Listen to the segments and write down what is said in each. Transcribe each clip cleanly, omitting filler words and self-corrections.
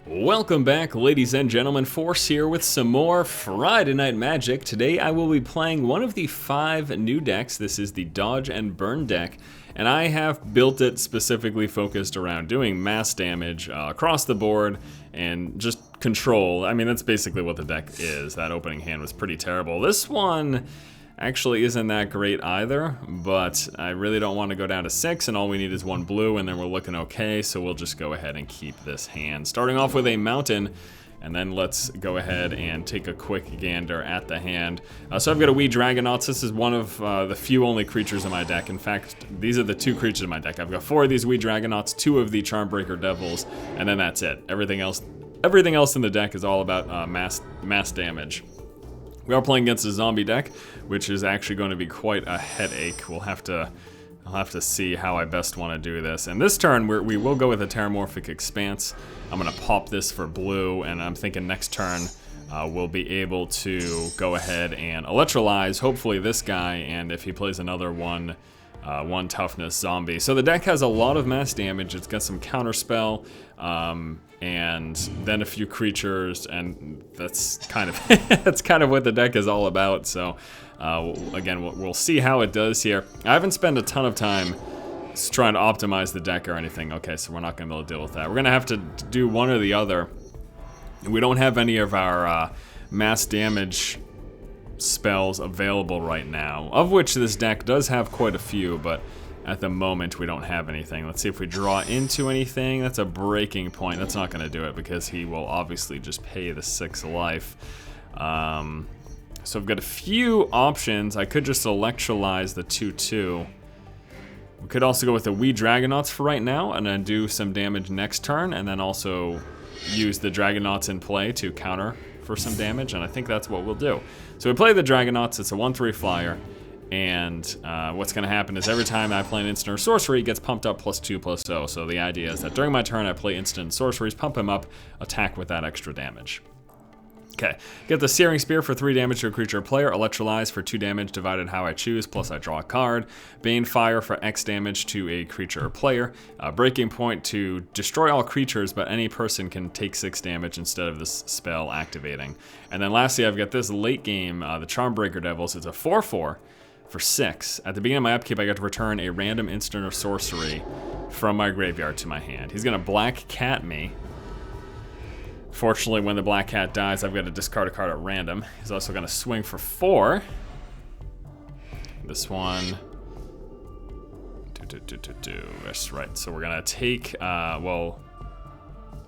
Welcome back, ladies and gentlemen. Force here with some more Friday Night Magic. Today I will be playing one of the 5 new decks. This is the Dodge and Burn deck, and I have built it specifically focused around doing mass damage across the board and just control. I mean, that's basically what the deck is. That opening hand was pretty terrible. This one actually isn't that great either, but I really don't want to go down to 6, and all we need is 1 blue, and then we're looking okay, so we'll just go ahead and keep this hand. Starting off with a mountain, and then let's go ahead and take a quick gander at the hand. So I've got a Wee Dragonauts. This is one of the few only creatures in my deck. In fact, these are the 2 creatures in my deck. I've got 4 of these Wee Dragonauts, 2 of the Charmbreaker Devils, and then that's it. Everything else in the deck is all about mass damage. We are playing against a zombie deck, which is actually going to be quite a headache. I'll have to see how I best want to do this. And this turn, we will go with a Terramorphic Expanse. I'm going to pop this for blue, and I'm thinking next turn we'll be able to go ahead and Electrolyze, hopefully this guy, and if he plays another one toughness zombie. So the deck has a lot of mass damage. It's got some counterspell, and then a few creatures, and that's kind of that's kind of what the deck is all about. So again, we'll see how it does here. I haven't spent a ton of time trying to optimize the deck or anything. Okay, so we're not gonna be able to deal with that. We're gonna have to do one or the other. We don't have any of our mass damage spells available right now, of which this deck does have quite a few, but at the moment we don't have anything. Let's see if we draw into anything. That's a breaking point. That's not going to do it because he will obviously just pay the 6 life. So I've got a few options. I could just Electrolyze the 2/2. We could also go with the Wee Dragonauts for right now and then do some damage next turn, and then also use the Dragonauts in play to counter for some damage, and I think that's what we'll do. So we play the Dragonauts. It's a 1/3 flyer, and what's going to happen is every time I play an instant or sorcery, it gets pumped up +2/+0. So the idea is that during my turn, I play instant and sorceries, pump him up, attack with that extra damage. Okay, get the Searing Spear for 3 damage to a creature or player, Electrolyze for 2 damage divided how I choose, plus I draw a card, Bane Fire for X damage to a creature or player, Breaking Point to destroy all creatures, but any person can take 6 damage instead of this spell activating. And then lastly, I've got this late game, the Charmbreaker Devils. It's a 4/4 for 6. At the beginning of my upkeep, I get to return a random instant or sorcery from my graveyard to my hand. He's gonna Black Cat me. Fortunately, when the Black Cat dies, I've got to discard a card at random. He's also going to swing for 4. This one. That's right. So we're going to take, well,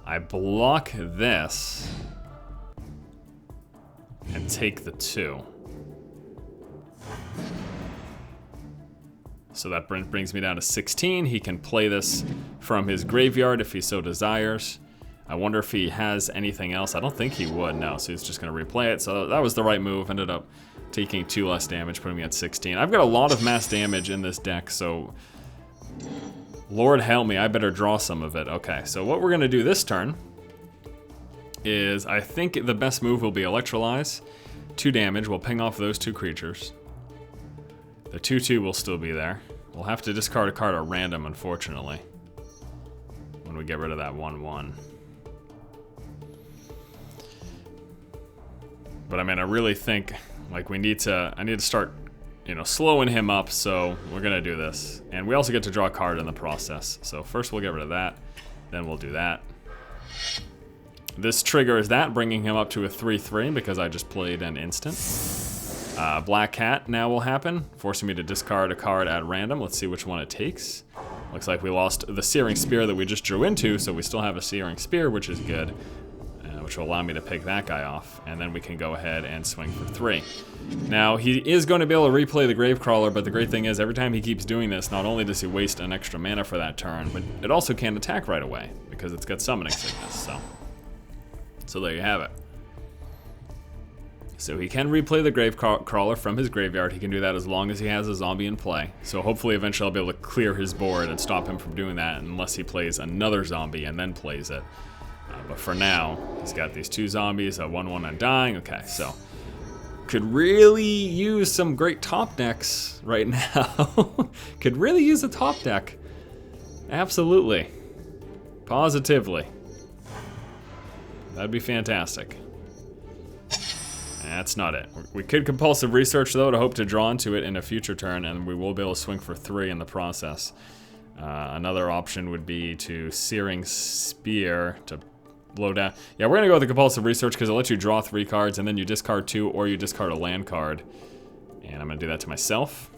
I block this and take the 2. So that brings me down to 16. He can play this from his graveyard if he so desires. I wonder if he has anything else. I don't think he would, no, so he's just going to replay it. So that was the right move. Ended up taking 2 less damage, putting me at 16. I've got a lot of mass damage in this deck, so Lord help me, I better draw some of it. Okay, so what we're going to do this turn is I think the best move will be Electrolyze. 2 damage, we'll ping off those 2 creatures. The 2/2 will still be there. We'll have to discard a card at random, unfortunately, when we get rid of that 1/1. But I mean, I really think like I need to start, slowing him up. So we're gonna do this, and we also get to draw a card in the process. So first we'll get rid of that, then we'll do that. This triggers that, bringing him up to a 3/3 because I just played an instant. Black Cat now will happen, forcing me to discard a card at random. Let's see which one it takes. Looks like we lost the Searing Spear that we just drew into, so we still have a Searing Spear, which is good. Which will allow me to pick that guy off, and then we can go ahead and swing for 3. Now, he is going to be able to replay the Gravecrawler, but the great thing is every time he keeps doing this, not only does he waste an extra mana for that turn, but it also can't attack right away, because it's got Summoning Sickness, so there you have it. So he can replay the Gravecrawler from his graveyard. He can do that as long as he has a zombie in play. So hopefully eventually I'll be able to clear his board and stop him from doing that unless he plays another zombie and then plays it. But for now, he's got these 2 zombies, a 1/1 undying. Okay, so could really use some great top decks right now. Could really use a top deck. Absolutely. Positively. That'd be fantastic. That's not it. We could compulsive research though to hope to draw into it in a future turn, and we will be able to swing for 3 in the process. Another option would be to Searing Spear to blow down. Yeah, we're gonna go with the compulsive research because it lets you draw 3 cards and then you discard 2 or you discard a land card. And I'm gonna do that to myself.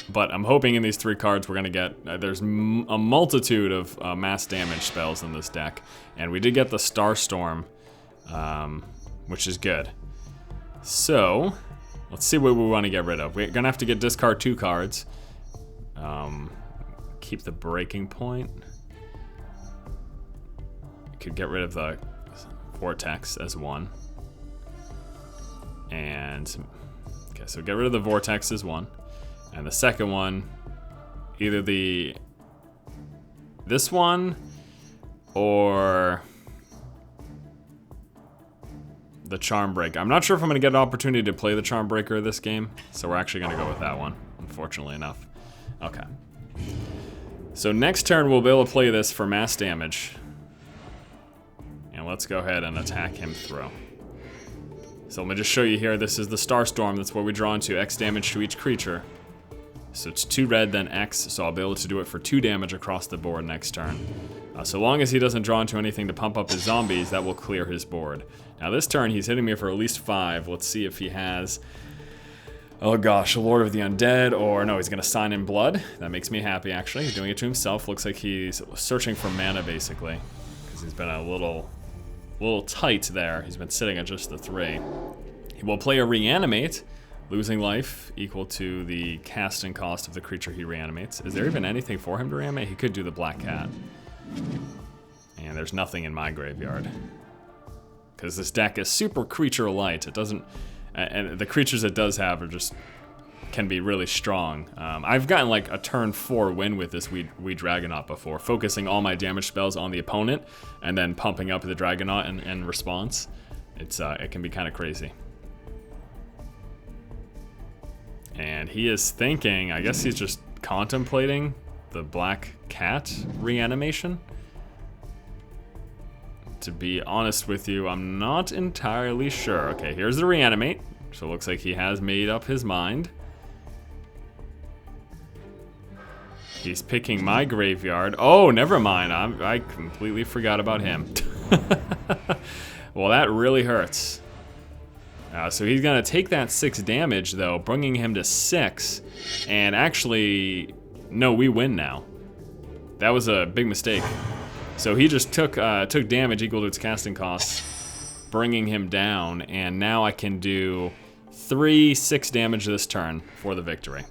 But I'm hoping in these 3 cards we're gonna get, there's a multitude of mass damage spells in this deck. And we did get the Starstorm, which is good. So, let's see what we want to get rid of. We're gonna have to get discard 2 cards. Keep the Breaking Point. Could get rid of the Vortex as 1. And, okay, so get rid of the Vortex as 1. And the second one, either this one or the Charm Breaker. I'm not sure if I'm going to get an opportunity to play the Charm Breaker this game, so we're actually going to go with that one, unfortunately enough. Okay. So next turn we'll be able to play this for mass damage. And let's go ahead and attack him through. So let me just show you here, this is the Starstorm, that's what we draw into, X damage to each creature. So it's 2 red, then X, so I'll be able to do it for 2 damage across the board next turn. So long as he doesn't draw into anything to pump up his zombies, that will clear his board. Now this turn, he's hitting me for at least 5. Let's see if he has, oh gosh, a Lord of the Undead, or no, he's gonna Sign in Blood. That makes me happy, actually. He's doing it to himself. Looks like he's searching for mana, basically, because he's been a little tight there. He's been sitting at just the 3. He will play a Reanimate, losing life equal to the casting cost of the creature he reanimates. Is there even anything for him to reanimate? He could do the Black Cat. And there's nothing in my graveyard. Because this deck is super creature light. It doesn't, and the creatures it does have are just, can be really strong. I've gotten like a turn 4 win with this Weed Dragonaut before, focusing all my damage spells on the opponent and then pumping up the Dragonaut in response. It can be kind of crazy. And he is thinking, I guess he's just contemplating the Black Cat reanimation. To be honest with you, I'm not entirely sure. Okay, here's the Reanimate. So it looks like he has made up his mind. He's picking my graveyard. Oh, never mind. I completely forgot about him. Well, that really hurts. So he's gonna take that 6 damage though, bringing him to 6. And actually, no, we win now. That was a big mistake. So he just took damage equal to its casting costs, bringing him down. And now I can do 6 damage this turn for the victory.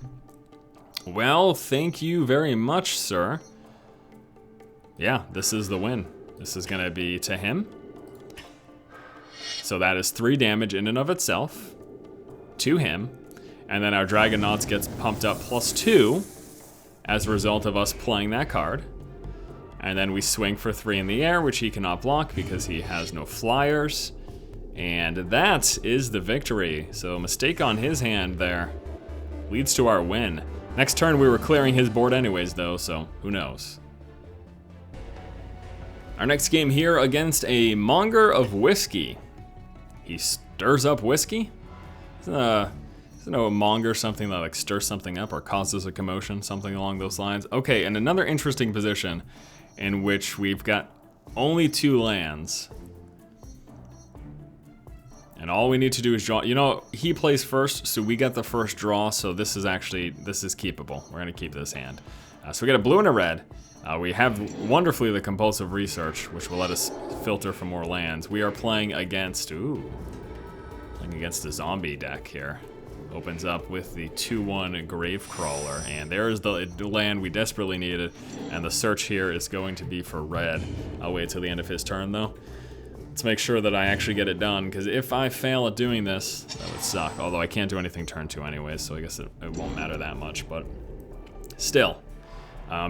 Well, thank you very much, sir. Yeah, this is the win. This is gonna be to him. So that is 3 damage in and of itself to him. And then our Dragonauts gets pumped up +2 as a result of us playing that card. And then we swing for 3 in the air, which he cannot block because he has no flyers. And that is the victory. So a mistake on his hand there leads to our win. Next turn we were clearing his board anyways though, so who knows. Our next game here against a Monger of Whiskey. He stirs up whiskey? Isn't a monger something that like stirs something up or causes a commotion, something along those lines? Okay, and another interesting position in which we've got only 2 lands. And all we need to do is draw. You know, he plays first, so we get the first draw, so this is keepable. We're gonna keep this hand. So we got a blue and a red. We have wonderfully the compulsive research, which will let us filter for more lands. We are playing against, playing against a zombie deck here. Opens up with the 2/1 Gravecrawler, and there's the land we desperately needed. And the search here is going to be for red. I'll wait till the end of his turn though. Let's make sure that I actually get it done, because if I fail at doing this, that would suck. Although I can't do anything turn 2 anyways, so I guess it won't matter that much, but still.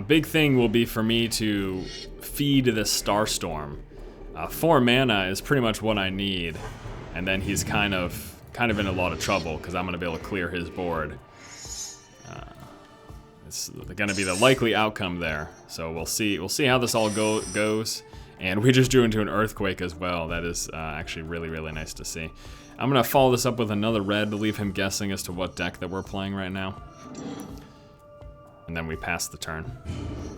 Big thing will be for me to feed this Starstorm. 4 mana is pretty much what I need, and then he's kind of in a lot of trouble because I'm going to be able to clear his board. It's going to be the likely outcome there, so we'll see how this all goes. And we just drew into an Earthquake as well. That is actually really, really nice to see. I'm going to follow this up with another red to leave him guessing as to what deck that we're playing right now. And then we pass the turn.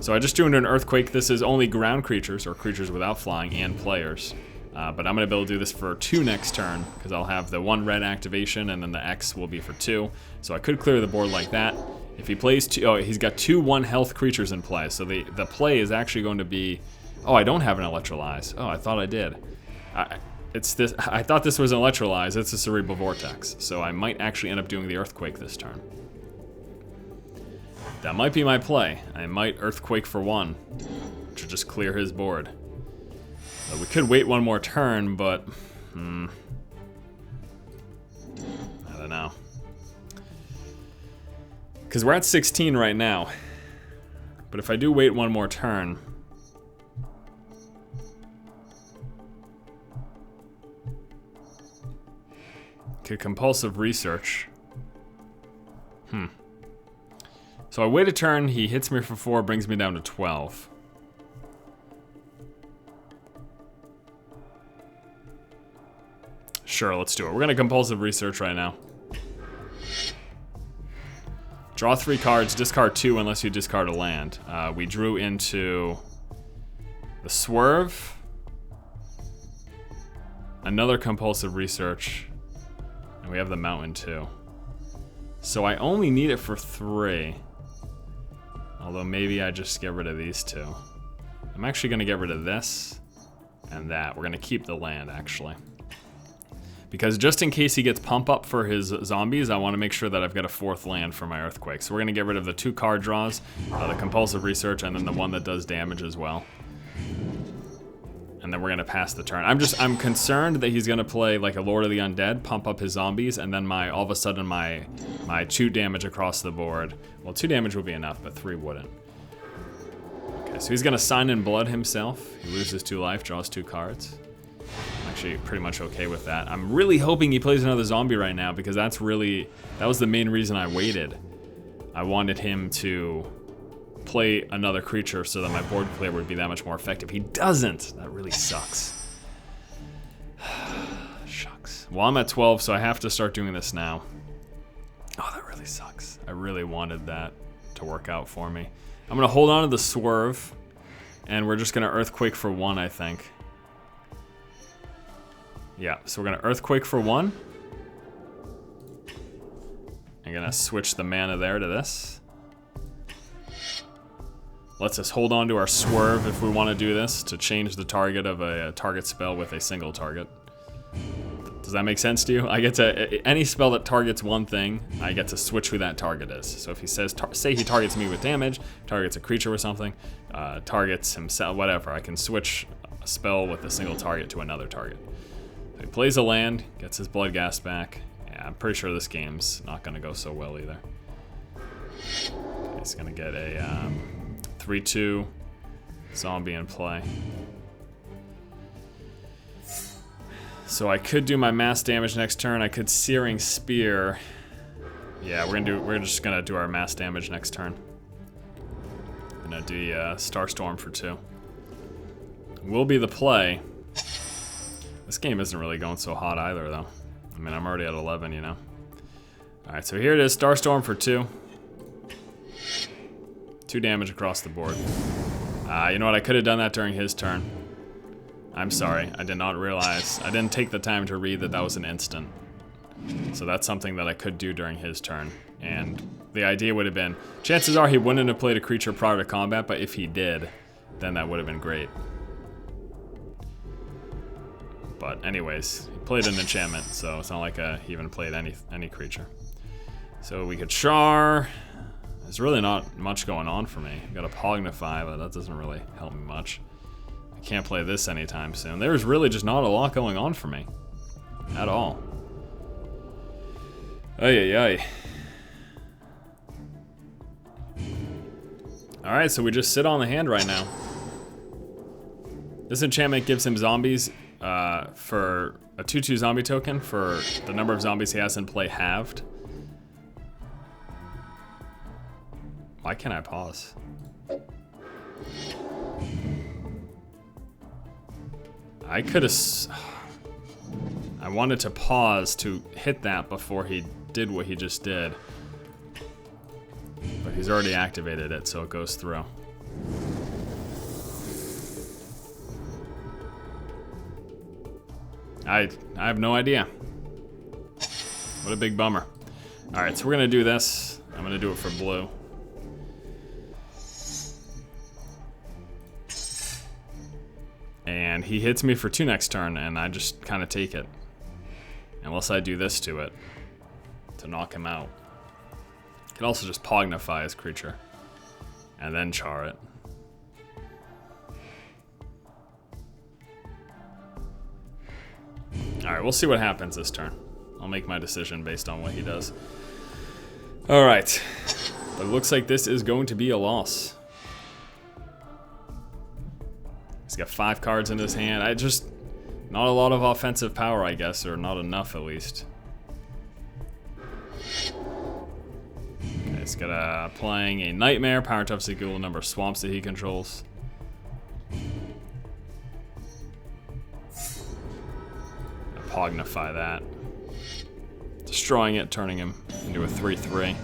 So I just drew into an Earthquake. This is only ground creatures, or creatures without flying, and players. But I'm going to be able to do this for 2 next turn, because I'll have the 1 red activation, and then the X will be for 2. So I could clear the board like that. If he plays 2, oh, he's got 2 1-health creatures in play. So the play is actually going to be, oh, I don't have an Electrolyze. Oh, I thought I did. I thought this was an Electrolyze. It's a Cerebral Vortex. So I might actually end up doing the Earthquake this turn. That might be my play. I might Earthquake for 1, to just clear his board. We could wait 1 more turn, but I don't know. Because we're at 16 right now. But if I do wait 1 more turn, could Compulsive Research. So I wait a turn, he hits me for 4, brings me down to 12. Sure, let's do it. We're gonna Compulsive Research right now. Draw 3 cards, discard 2 unless you discard a land. We drew into the Swerve, another Compulsive Research, and we have the Mountain too. So I only need it for 3. Although maybe I just get rid of these 2. I'm actually gonna get rid of this and that. We're gonna keep the land actually. Because just in case he gets pump up for his zombies, I want to make sure that I've got a 4th land for my Earthquake. So we're going to get rid of the 2 card draws, the Compulsive Research, and then the one that does damage as well. And then we're going to pass the turn. I'm concerned that he's going to play like a Lord of the Undead, pump up his zombies, and then all of a sudden my 2 damage across the board. Well, 2 damage would be enough, but 3 wouldn't. Okay, so he's going to Sign in Blood himself. He loses 2 life, draws 2 cards. Actually pretty much okay with that. I'm really hoping he plays another zombie right now, because that was the main reason I waited. I wanted him to play another creature so that my board clear would be that much more effective. He doesn't. That really sucks. Shucks. Well, I'm at 12, so I have to start doing this now. Oh, that really sucks. I really wanted that to work out for me. I'm gonna hold on to the Swerve, and we're just gonna Earthquake for 1, I think. Yeah, so we're gonna Earthquake for 1. I'm gonna switch the mana there to this. Lets us hold on to our Swerve if we want to do this, to change the target of a target spell with a single target. Does that make sense to you? I get to, any spell that targets one thing, I get to switch who that target is. So if he says, say he targets me with damage, targets a creature with something, targets himself, whatever, I can switch a spell with a single target to another target. He plays a land, gets his Blood Gas back. Yeah, I'm pretty sure this game's not going to go so well either. Okay, he's going to get a 3/2 zombie in play. So I could do my mass damage next turn. I could Searing Spear. Yeah, we're just going to do our mass damage next turn. I'm going to do Starstorm for 2. Will be the play. This game isn't really going so hot either, though. I mean, I'm already at 11, you know. Alright, so here it is. Starstorm for 2. 2 damage across the board. You know what? I could have done that during his turn. I'm sorry. I did not realize. I didn't take the time to read that that was an instant. So that's something that I could do during his turn. And the idea would have been, chances are he wouldn't have played a creature prior to combat, but if he did, then that would have been great. But anyways, he played an enchantment, so it's not like he even played any creature. So we could Char. There's really not much going on for me. Got a Pognify, but that doesn't really help me much. I can't play this anytime soon. There's really just not a lot going on for me. At all. Ay, ay, ay. Alright, so we just sit on the hand right now. This enchantment gives him zombies for a 2/2 zombie token for the number of zombies he has in play halved. Why can't I pause? I could have... I wanted to pause to hit that before he did what he just did. But he's already activated it, so it goes through. I have no idea. What a big bummer. Alright, so we're gonna do this. I'm gonna do it for blue. And he hits me for 2 next turn, and I just kind of take it. Unless I do this to it to knock him out. I can also just Pognify his creature and then char it. Alright, we'll see what happens this turn. I'll make my decision based on what he does. Alright. But it looks like this is going to be a loss. He's got 5 cards in his hand. Not a lot of offensive power, I guess, or not enough at least. Okay, he's got playing a Nightmare, Power Tough Ghoul, number of swamps that he controls. Pognify that. Destroying it, turning him into a 3/3.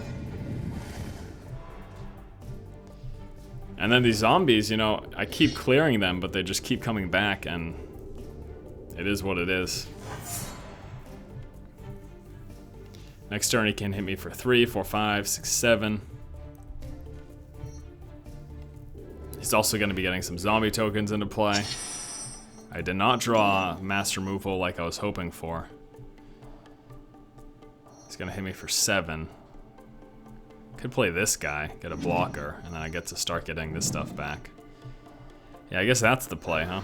And then these zombies, you know, I keep clearing them, but they just keep coming back, and it is what it is. Next turn he can hit me for 3, 4, 5, 6, 7. He's also going to be getting some zombie tokens into play. I did not draw mass removal like I was hoping for. He's going to hit me for 7. Could play this guy, get a blocker, and then I get to start getting this stuff back. Yeah, I guess that's the play, huh?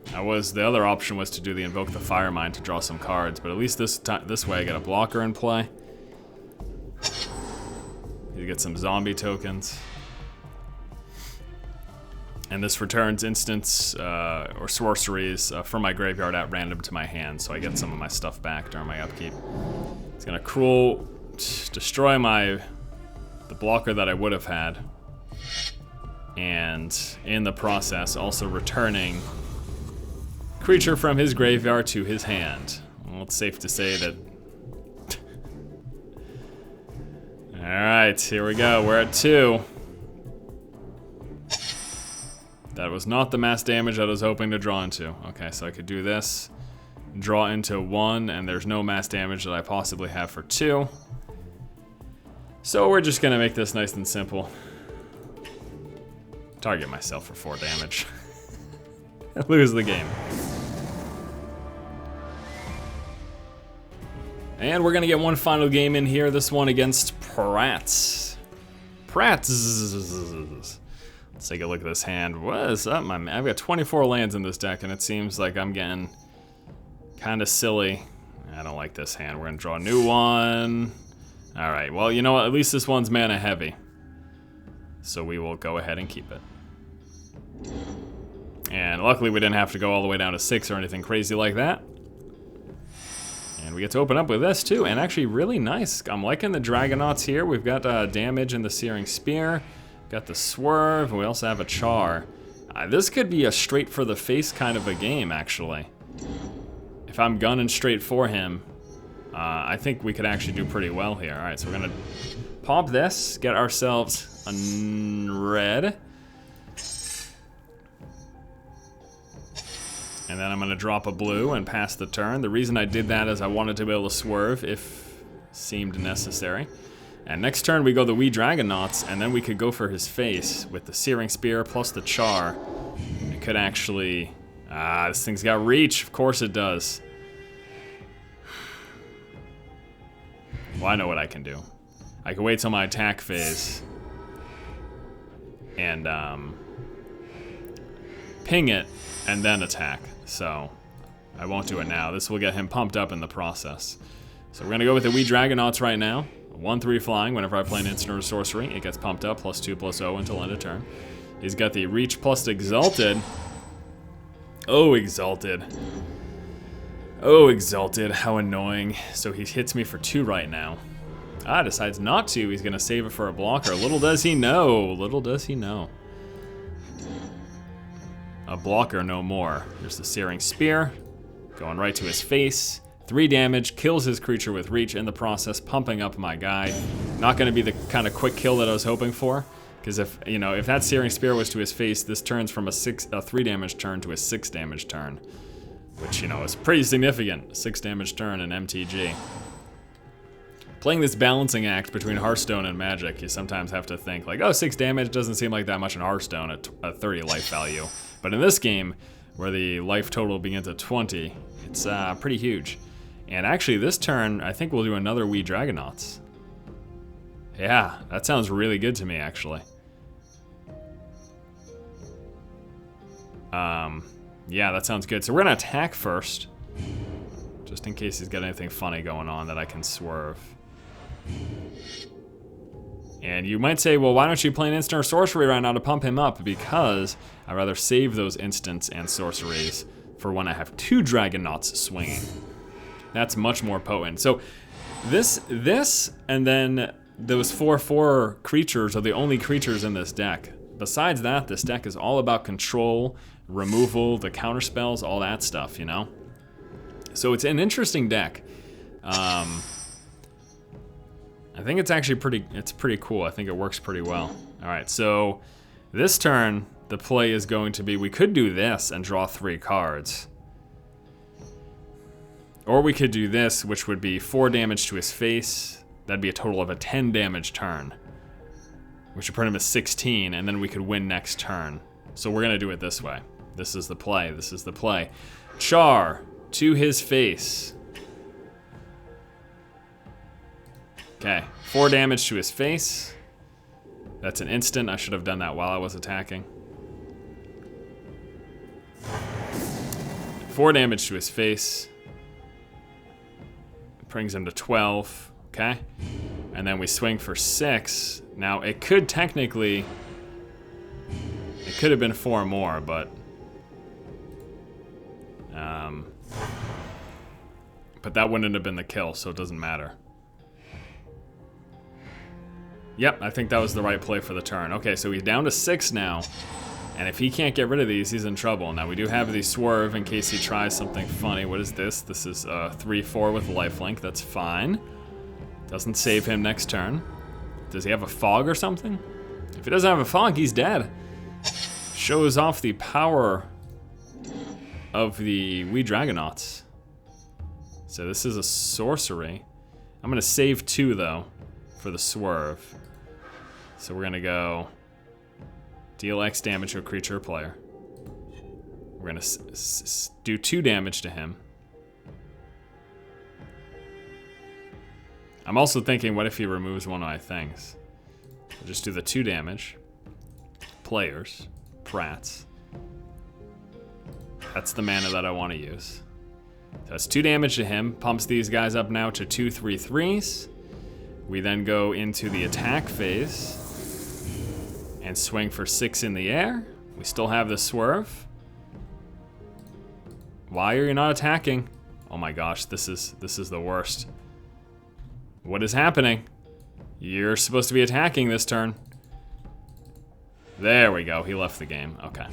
The other option was to do the Invoke the Firemind to draw some cards, but at least this way I get a blocker in play. You get some zombie tokens. And this returns instants or sorceries from my graveyard at random to my hand, so I get some of my stuff back during my upkeep. It's gonna destroy the blocker that I would have had, and in the process also returning creature from his graveyard to his hand. Well, it's safe to say that... Alright, here we go, we're at 2. That was not the mass damage that I was hoping to draw into. Okay, so I could do this, draw into 1, and there's no mass damage that I possibly have for 2. So we're just gonna make this nice and simple. Target myself for 4 damage. Lose the game. And we're gonna get one final game in here, this one against Prats. Let's take a look at this hand. What is up, my man? I've got 24 lands in this deck, and it seems like I'm getting kind of silly. I don't like this hand. We're gonna draw a new one. All right, well, you know what? At least this one's mana heavy. So we will go ahead and keep it. And luckily we didn't have to go all the way down to 6 or anything crazy like that. And we get to open up with this too, and actually really nice. I'm liking the Dragonauts here. We've got damage in the Searing Spear. Got the Swerve, and we also have a Char. This could be a straight for the face kind of a game, actually. If I'm gunning straight for him, I think we could actually do pretty well here. All right, so we're gonna pop this, get ourselves a red. And then I'm gonna drop a blue and pass the turn. The reason I did that is I wanted to be able to swerve if seemed necessary. And next turn we go the Wee Dragonauts, and then we could go for his face with the Searing Spear plus the Char. It could actually... this thing's got reach. Of course it does. Well, I know what I can do. I can wait till my attack phase and ping it and then attack. So I won't do it now. This will get him pumped up in the process. So we're gonna go with the Wee Dragonauts right now. 1/3 flying. Whenever I play an instant or sorcery, it gets pumped up +2/+0 until end of turn. He's got the reach plus Exalted. Oh, Exalted. Oh, Exalted. How annoying. So he hits me for 2 right now. Decides not to. He's gonna save it for a blocker. Little does he know. Little does he know. a blocker no more. Here's the Searing Spear, going right to his face. 3 damage, kills his creature with reach in the process, pumping up my guy. Not going to be the kind of quick kill that I was hoping for, because if that Searing Spear was to his face, this turns from a 3 damage turn to a 6 damage turn, which is pretty significant. 6 damage turn in MTG. Playing this balancing act between Hearthstone and Magic, you sometimes have to think like, oh, 6 damage doesn't seem like that much in Hearthstone at 30 life value, but in this game, where the life total begins at 20, it's pretty huge. And actually, this turn, I think we'll do another Wee Dragonauts. Yeah, that sounds really good to me, actually. Yeah, that sounds good. So we're gonna attack first, just in case he's got anything funny going on that I can swerve. And you might say, well, why don't you play an instant or sorcery right now to pump him up? Because I'd rather save those instants and sorceries for when I have 2 Dragonauts swinging. That's much more potent. So this, and then those 4/4 creatures are the only creatures in this deck. Besides that, this deck is all about control, removal, the counter spells, all that stuff, So it's an interesting deck. I think it's actually pretty cool. I think it works pretty well. All right, so this turn, the play is going to be, we could do this and draw 3 cards. Or we could do this, which would be 4 damage to his face. That'd be a total of a 10 damage turn, which would put him at 16, and then we could win next turn. So we're gonna do it this way. This is the play, this is the play. Char to his face. Okay, 4 damage to his face. That's an instant. I should have done that while I was attacking. 4 damage to his face. Brings him to 12, okay? And then we swing for 6. Now, it could technically... It could have been 4 more, but... But that wouldn't have been the kill, so it doesn't matter. Yep, I think that was the right play for the turn. Okay, so he's down to 6 now. And if he can't get rid of these, he's in trouble. Now, we do have the swerve in case he tries something funny. What is this? This is 3/4 with lifelink. That's fine. Doesn't save him next turn. Does he have a fog or something? If he doesn't have a fog, he's dead. Shows off the power of the Wee Dragonauts. So this is a sorcery. I'm going to save 2, though, for the swerve. So we're going to go... Deal X damage to a creature or player. We're gonna do 2 damage to him. I'm also thinking, what if he removes one of my things? We'll just do the 2 damage. Players. Prats. That's the mana that I want to use. So that's 2 damage to him. Pumps these guys up now to 2 3/3s. We then go into the attack phase. And swing for 6 in the air. We still have the swerve. Why are you not attacking? Oh my gosh, this is the worst. What is happening? You're supposed to be attacking this turn. There we go, he left the game. Okay.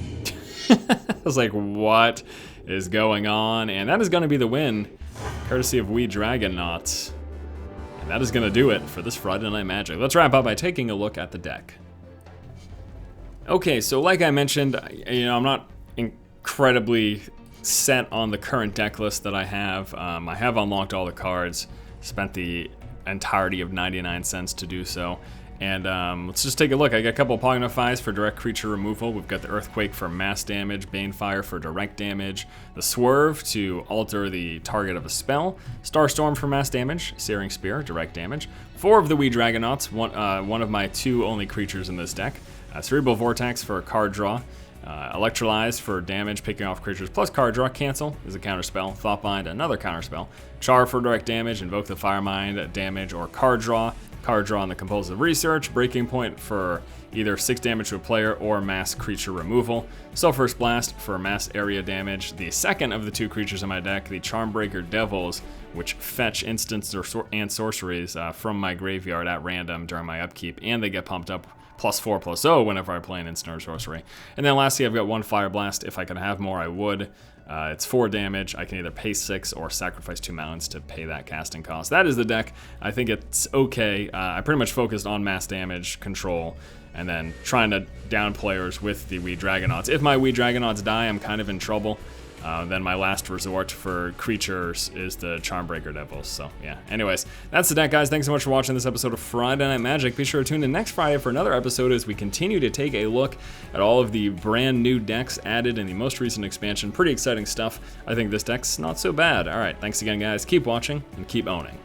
I was like, what is going on? And that is gonna be the win, courtesy of Wee Dragonauts. And that is gonna do it for this Friday Night Magic. Let's wrap up by taking a look at the deck. Okay, so like I mentioned, I'm not incredibly set on the current deck list that I have. I have unlocked all the cards, spent the entirety of 99 cents to do so. And let's just take a look. I got a couple of Pognifys for direct creature removal. We've got the Earthquake for mass damage, Banefire for direct damage, the Swerve to alter the target of a spell, Starstorm for mass damage, Searing Spear, direct damage, 4 of the Wee Dragonauts, one of my 2 only creatures in this deck, Cerebral Vortex for a card draw, Electrolyze for damage, picking off creatures plus card draw, Cancel is a counterspell, Thoughtbind, another counterspell, Char for direct damage, Invoke the Firemind, damage or card draw on the Compulsive Research, Breaking Point for either 6 damage to a player or mass creature removal, Sulphurous Blast for mass area damage, the second of the 2 creatures in my deck, the Charmbreaker Devils, which fetch instants and sorceries from my graveyard at random during my upkeep, and they get pumped up +4/+0 whenever I play an instant or sorcery. And then lastly, I've got 1 Fire Blast. If I could have more, I would. It's 4 damage. I can either pay 6 or sacrifice 2 mountains to pay that casting cost. That is the deck. I think it's okay. I pretty much focused on mass damage control and then trying to down players with the Wee Dragonauts. If my Wee Dragonauts die, I'm kind of in trouble. Then my last resort for creatures is the Charmbreaker Devils. So yeah, anyways, that's the deck, guys. Thanks so much for watching this episode of Friday Night Magic. Be sure to tune in next Friday for another episode as we continue to take a look at all of the brand new decks added in the most recent expansion. Pretty exciting stuff. I think this deck's not so bad. All right, thanks again, guys. Keep watching and keep owning.